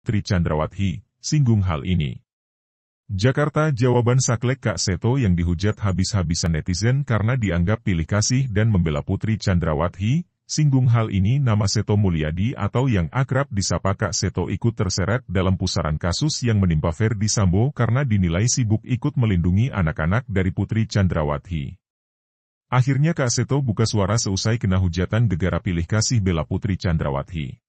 Putri Chandrawati, singgung hal ini. Jakarta, jawaban saklek Kak Seto yang dihujat habis-habisan netizen karena dianggap pilih kasih dan membela Putri Chandrawati, singgung hal ini nama Seto Mulyadi atau yang akrab disapa Kak Seto ikut terseret dalam pusaran kasus yang menimpa Ferdy Sambo karena dinilai sibuk ikut melindungi anak-anak dari Putri Chandrawati. Akhirnya Kak Seto buka suara seusai kena hujatan gegara pilih kasih bela Putri Chandrawati.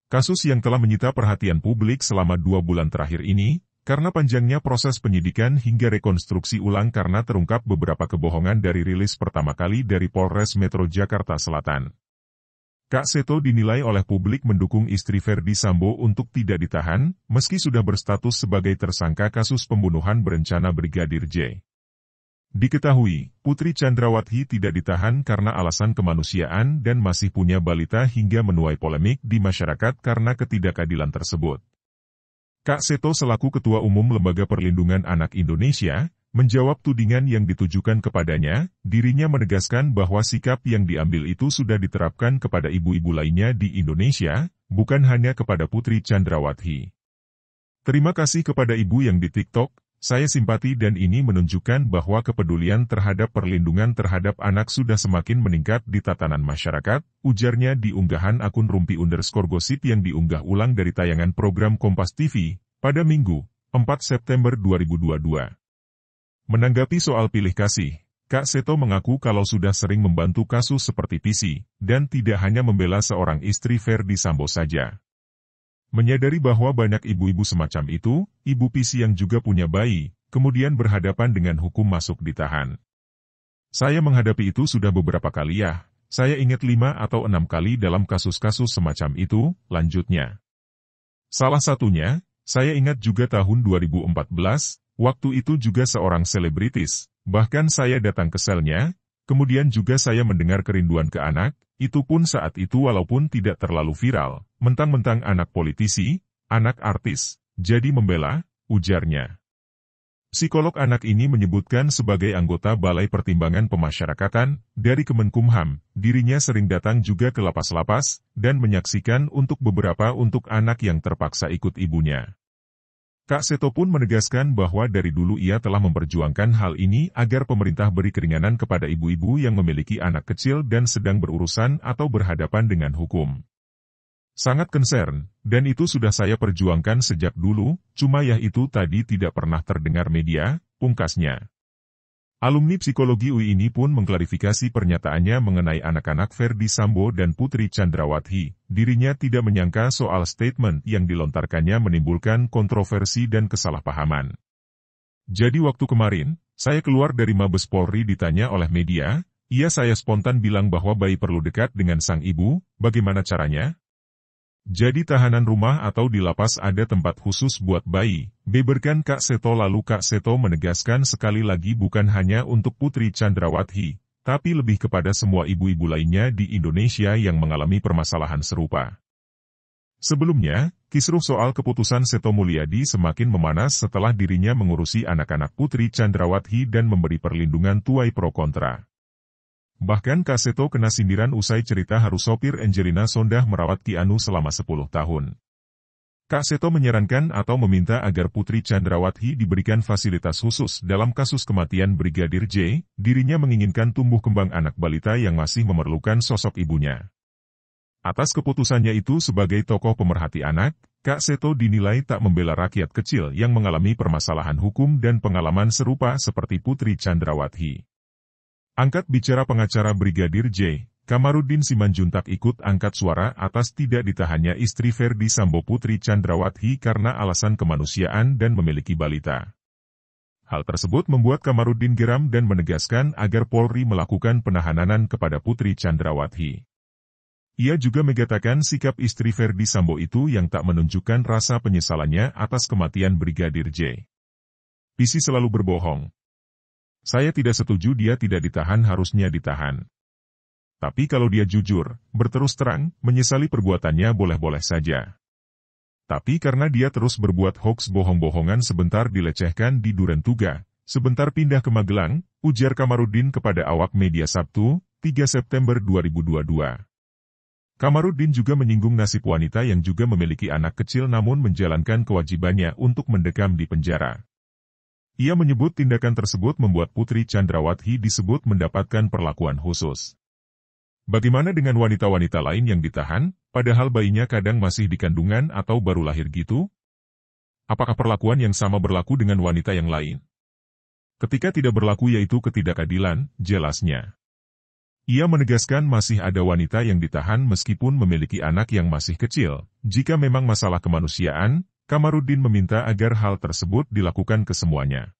Kasus yang telah menyita perhatian publik selama 2 bulan terakhir ini, karena panjangnya proses penyidikan hingga rekonstruksi ulang karena terungkap beberapa kebohongan dari rilis pertama kali dari Polres Metro Jakarta Selatan. Kak Seto dinilai oleh publik mendukung istri Ferdy Sambo untuk tidak ditahan, meski sudah berstatus sebagai tersangka kasus pembunuhan berencana Brigadir J. Diketahui, Putri Chandrawati tidak ditahan karena alasan kemanusiaan dan masih punya balita hingga menuai polemik di masyarakat karena ketidakadilan tersebut. Kak Seto selaku Ketua Umum Lembaga Perlindungan Anak Indonesia, menjawab tudingan yang ditujukan kepadanya, dirinya menegaskan bahwa sikap yang diambil itu sudah diterapkan kepada ibu-ibu lainnya di Indonesia, bukan hanya kepada Putri Chandrawati. Terima kasih kepada ibu yang di TikTok, saya simpati dan ini menunjukkan bahwa kepedulian terhadap perlindungan terhadap anak sudah semakin meningkat di tatanan masyarakat, ujarnya di unggahan akun Rumpi_Gosip yang diunggah ulang dari tayangan program Kompas TV, pada Minggu, 4 September 2022. Menanggapi soal pilih kasih, Kak Seto mengaku kalau sudah sering membantu kasus seperti PC, dan tidak hanya membela seorang istri Ferdy Sambo saja. Menyadari bahwa banyak ibu-ibu semacam itu, ibu PC yang juga punya bayi, kemudian berhadapan dengan hukum masuk ditahan. Saya menghadapi itu sudah beberapa kali ya, saya ingat 5 atau 6 kali dalam kasus-kasus semacam itu, lanjutnya. Salah satunya, saya ingat juga tahun 2014, waktu itu juga seorang selebritis, bahkan saya datang ke selnya, kemudian juga saya mendengar kerinduan ke anak, itu pun saat itu walaupun tidak terlalu viral, mentang-mentang anak politisi, anak artis, jadi membela, ujarnya. Psikolog anak ini menyebutkan sebagai anggota Balai Pertimbangan Pemasyarakatan, dari Kemenkumham, dirinya sering datang juga ke lapas-lapas, dan menyaksikan untuk beberapa untuk anak yang terpaksa ikut ibunya. Kak Seto pun menegaskan bahwa dari dulu ia telah memperjuangkan hal ini agar pemerintah beri keringanan kepada ibu-ibu yang memiliki anak kecil dan sedang berurusan atau berhadapan dengan hukum. Sangat concern, dan itu sudah saya perjuangkan sejak dulu, cuma ya itu tadi tidak pernah terdengar media, pungkasnya. Alumni psikologi UI ini pun mengklarifikasi pernyataannya mengenai anak-anak Ferdy Sambo dan Putri Chandrawati. Dirinya tidak menyangka soal statement yang dilontarkannya menimbulkan kontroversi dan kesalahpahaman. Jadi waktu kemarin, saya keluar dari Mabes Polri ditanya oleh media, saya spontan bilang bahwa bayi perlu dekat dengan sang ibu, bagaimana caranya? Jadi tahanan rumah atau di lapas ada tempat khusus buat bayi, beberkan Kak Seto. Lalu Kak Seto menegaskan sekali lagi bukan hanya untuk Putri Chandrawati, tapi lebih kepada semua ibu-ibu lainnya di Indonesia yang mengalami permasalahan serupa. Sebelumnya, kisruh soal keputusan Seto Mulyadi semakin memanas setelah dirinya mengurusi anak-anak Putri Chandrawati dan memberi perlindungan tuai pro kontra. Bahkan Kak Seto kena sindiran usai cerita harus sopir Angelina Sondakh merawat Keanu selama 10 tahun. Kak Seto menyarankan atau meminta agar Putri Chandrawati diberikan fasilitas khusus dalam kasus kematian Brigadir J, dirinya menginginkan tumbuh kembang anak balita yang masih memerlukan sosok ibunya. Atas keputusannya itu sebagai tokoh pemerhati anak, Kak Seto dinilai tak membela rakyat kecil yang mengalami permasalahan hukum dan pengalaman serupa seperti Putri Chandrawati. Angkat bicara pengacara Brigadir J, Kamarudin Simanjuntak ikut angkat suara atas tidak ditahannya istri Ferdy Sambo Putri Chandrawati karena alasan kemanusiaan dan memiliki balita. Hal tersebut membuat Kamarudin geram dan menegaskan agar Polri melakukan penahanan kepada Putri Chandrawati. Ia juga mengatakan sikap istri Ferdy Sambo itu yang tak menunjukkan rasa penyesalannya atas kematian Brigadir J. PC selalu berbohong. Saya tidak setuju dia tidak ditahan, harusnya ditahan. Tapi kalau dia jujur, berterus terang, menyesali perbuatannya boleh-boleh saja. Tapi karena dia terus berbuat hoaks bohong-bohongan, sebentar dilecehkan di Duren Tuga, sebentar pindah ke Magelang, ujar Kamarudin kepada awak media Sabtu, 3 September 2022. Kamarudin juga menyinggung nasib wanita yang juga memiliki anak kecil namun menjalankan kewajibannya untuk mendekam di penjara. Ia menyebut tindakan tersebut membuat Putri Chandrawati disebut mendapatkan perlakuan khusus. Bagaimana dengan wanita-wanita lain yang ditahan, padahal bayinya kadang masih di kandungan atau baru lahir gitu? Apakah perlakuan yang sama berlaku dengan wanita yang lain? Ketika tidak berlaku yaitu ketidakadilan, jelasnya. Ia menegaskan masih ada wanita yang ditahan meskipun memiliki anak yang masih kecil. Jika memang masalah kemanusiaan, Kamarudin meminta agar hal tersebut dilakukan ke semuanya.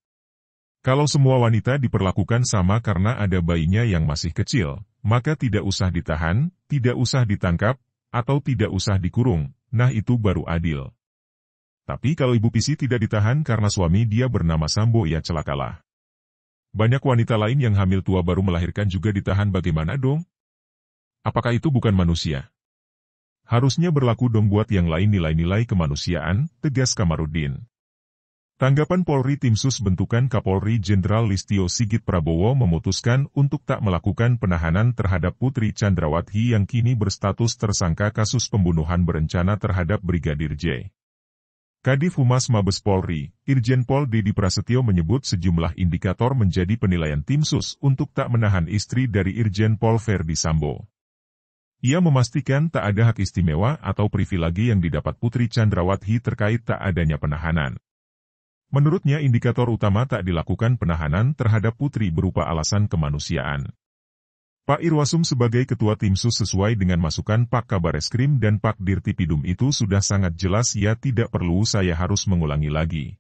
Kalau semua wanita diperlakukan sama karena ada bayinya yang masih kecil, maka tidak usah ditahan, tidak usah ditangkap, atau tidak usah dikurung, nah itu baru adil. Tapi kalau Ibu Pisi tidak ditahan karena suami dia bernama Sambo ya celakalah. Banyak wanita lain yang hamil tua baru melahirkan juga ditahan bagaimana dong? Apakah itu bukan manusia? Harusnya berlaku dong buat yang lain nilai-nilai kemanusiaan, tegas Kamarudin. Tanggapan Polri Tim Sus bentukan Kapolri Jenderal Listio Sigit Prabowo memutuskan untuk tak melakukan penahanan terhadap Putri Chandrawati yang kini berstatus tersangka kasus pembunuhan berencana terhadap Brigadir J. Kadif Humas Mabes Polri, Irjen Pol Dedi Prasetyo menyebut sejumlah indikator menjadi penilaian Tim Sus untuk tak menahan istri dari Irjen Pol Verdi Sambo. Ia memastikan tak ada hak istimewa atau privilegi yang didapat Putri Chandrawati terkait tak adanya penahanan. Menurutnya indikator utama tak dilakukan penahanan terhadap Putri berupa alasan kemanusiaan. Pak Irwasum sebagai Ketua Tim Sus sesuai dengan masukan Pak Kabareskrim dan Pak Dirtipidum itu sudah sangat jelas ya tidak perlu saya harus mengulangi lagi.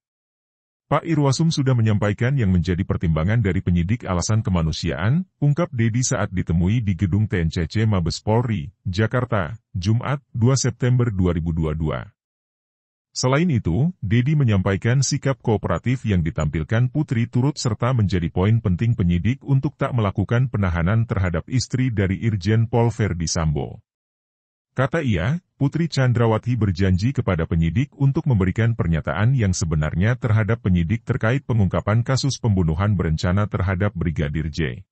Pak Irwasum sudah menyampaikan yang menjadi pertimbangan dari penyidik alasan kemanusiaan, ungkap Dedi saat ditemui di gedung TNCC Mabes Polri, Jakarta, Jumat, 2 September 2022. Selain itu, Dedi menyampaikan sikap kooperatif yang ditampilkan Putri turut serta menjadi poin penting penyidik untuk tak melakukan penahanan terhadap istri dari Irjen Pol Verdi Sambo. Kata ia, Putri Chandrawati berjanji kepada penyidik untuk memberikan pernyataan yang sebenarnya terhadap penyidik terkait pengungkapan kasus pembunuhan berencana terhadap Brigadir J.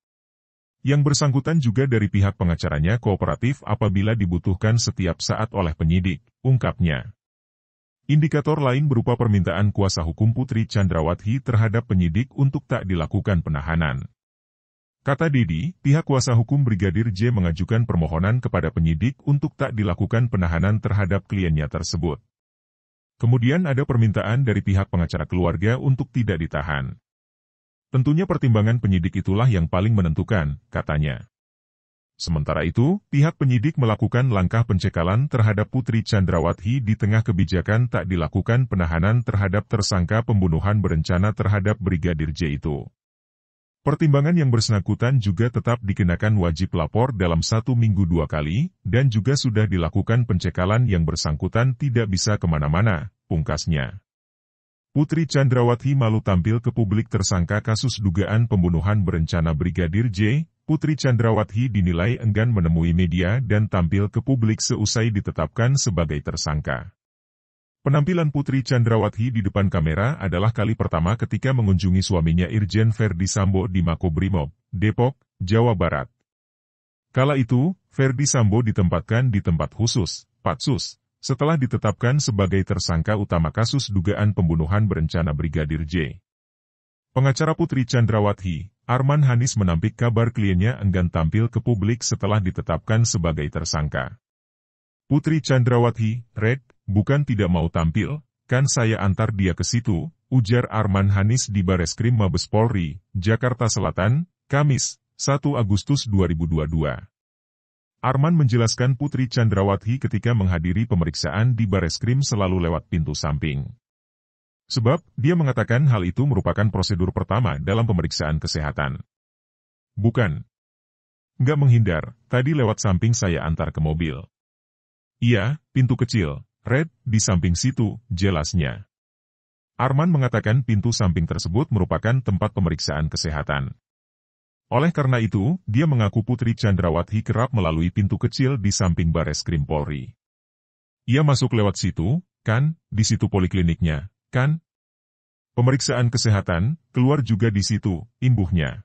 Yang bersangkutan juga dari pihak pengacaranya kooperatif apabila dibutuhkan setiap saat oleh penyidik, ungkapnya. Indikator lain berupa permintaan kuasa hukum Putri Chandrawati terhadap penyidik untuk tak dilakukan penahanan. Kata Dedi, pihak kuasa hukum Brigadir J mengajukan permohonan kepada penyidik untuk tak dilakukan penahanan terhadap kliennya tersebut. Kemudian ada permintaan dari pihak pengacara keluarga untuk tidak ditahan. Tentunya pertimbangan penyidik itulah yang paling menentukan, katanya. Sementara itu, pihak penyidik melakukan langkah pencekalan terhadap Putri Chandrawati di tengah kebijakan tak dilakukan penahanan terhadap tersangka pembunuhan berencana terhadap Brigadir J itu. Pertimbangan yang bersangkutan juga tetap dikenakan wajib lapor dalam 1 minggu 2 kali, dan juga sudah dilakukan pencekalan yang bersangkutan tidak bisa kemana-mana, pungkasnya. Putri Chandrawati malu tampil ke publik tersangka kasus dugaan pembunuhan berencana Brigadir J. Putri Chandrawati dinilai enggan menemui media dan tampil ke publik seusai ditetapkan sebagai tersangka. Penampilan Putri Chandrawati di depan kamera adalah kali pertama ketika mengunjungi suaminya Irjen Verdi Sambo di Makobrimob, Depok, Jawa Barat. Kala itu, Verdi Sambo ditempatkan di tempat khusus, Patsus, setelah ditetapkan sebagai tersangka utama kasus dugaan pembunuhan berencana Brigadir J. Pengacara Putri Chandrawati, Arman Hanis menampik kabar kliennya enggan tampil ke publik setelah ditetapkan sebagai tersangka. Putri Chandrawati, Red, bukan tidak mau tampil, kan saya antar dia ke situ, ujar Arman Hanis di Bareskrim Mabes Polri, Jakarta Selatan, Kamis, 1 Agustus 2022. Arman menjelaskan Putri Chandrawati ketika menghadiri pemeriksaan di Bareskrim selalu lewat pintu samping. Sebab, dia mengatakan hal itu merupakan prosedur pertama dalam pemeriksaan kesehatan. Bukan. Nggak menghindar, tadi lewat samping saya antar ke mobil. Iya, pintu kecil, Red, di samping situ, jelasnya. Arman mengatakan pintu samping tersebut merupakan tempat pemeriksaan kesehatan. Oleh karena itu, dia mengaku Putri Chandrawati kerap melalui pintu kecil di samping Bareskrim Polri. Ia masuk lewat situ, kan, di situ polikliniknya. Kan? Pemeriksaan kesehatan, keluar juga di situ, imbuhnya.